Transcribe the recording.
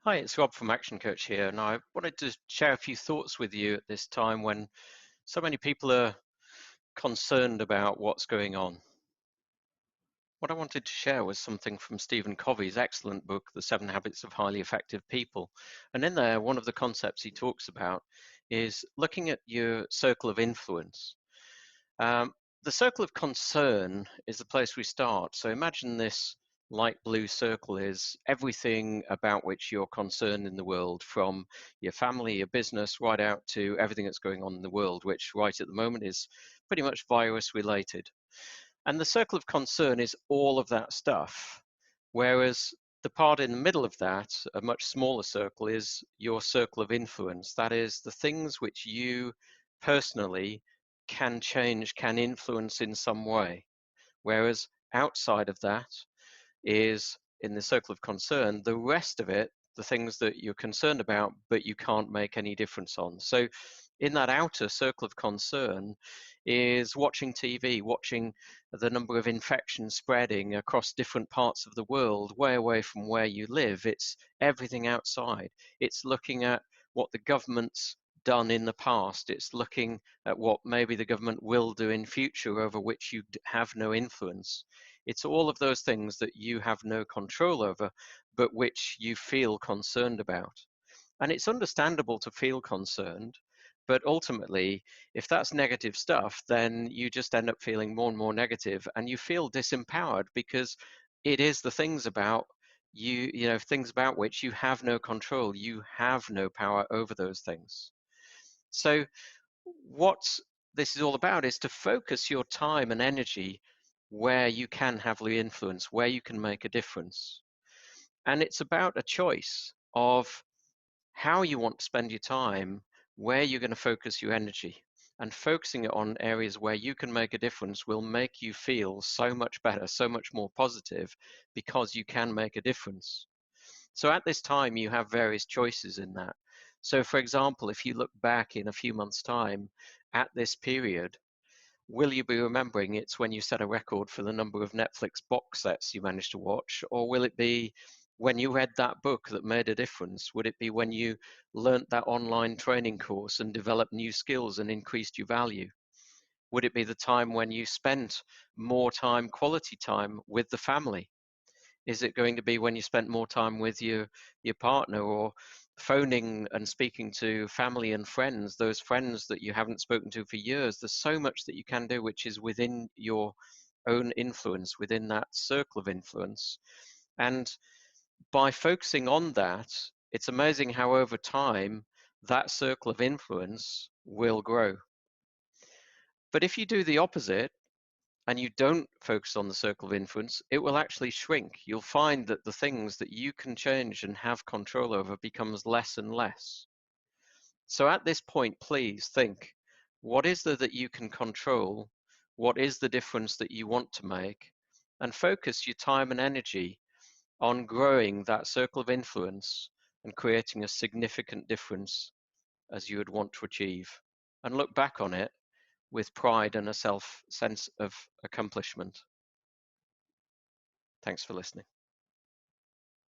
Hi, it's Rob from ActionCOACH here, and I wanted to share a few thoughts with you at this time when so many people are concerned about what's going on. What I wanted to share was something from Stephen Covey's excellent book, The 7 Habits of Highly Effective People. And in there, one of the concepts he talks about is looking at your circle of influence. The circle of concern is the place we start. So imagine this light blue circle is everything about which you're concerned in the world, from your family, your business, right out to everything that's going on in the world, which right at the moment is pretty much virus related. And the circle of concern is all of that stuff. Whereas the part in the middle of that, a much smaller circle, is your circle of influence. That is the things which you personally can change, can influence in some way. Whereas outside of that is, in the circle of concern, the rest of it, the things that you're concerned about, but you can't make any difference on. So in that outer circle of concern is watching TV, watching the number of infections spreading across different parts of the world, way away from where you live. It's everything outside. It's looking at what the government's done in the past. It's looking at what maybe the government will do in future over which you have no influence. It's all of those things that you have no control over, but which you feel concerned about. And it's understandable to feel concerned, but ultimately, if that's negative stuff, then you just end up feeling more and more negative, and you feel disempowered because it is the things about you, things about which you have no control. You have no power over those things. So what this is all about is to focus your time and energy where you can have the influence, where you can make a difference. And it's about a choice of how you want to spend your time, where you're going to focus your energy. And focusing it on areas where you can make a difference will make you feel so much better, so much more positive, because you can make a difference. So at this time, you have various choices in that. So for example, if you look back in a few months' time at this period, will you be remembering it's when you set a record for the number of Netflix box sets you managed to watch? Or will it be when you read that book that made a difference? Would it be when you learnt that online training course and developed new skills and increased your value? Would it be the time when you spent more time, quality time with the family? Is it going to be when you spent more time with your partner, or phoning and speaking to family and friends, those friends that you haven't spoken to for years? There's so much that you can do which is within your own influence, within that circle of influence. And by focusing on that, it's amazing how over time that circle of influence will grow. But if you do the opposite, and you don't focus on the circle of influence, it will actually shrink. You'll find that the things that you can change and have control over becomes less and less. So at this point, please think, what is there that you can control? What is the difference that you want to make? And focus your time and energy on growing that circle of influence and creating a significant difference as you would want to achieve. And look back on it with pride and a sense of accomplishment. Thanks for listening.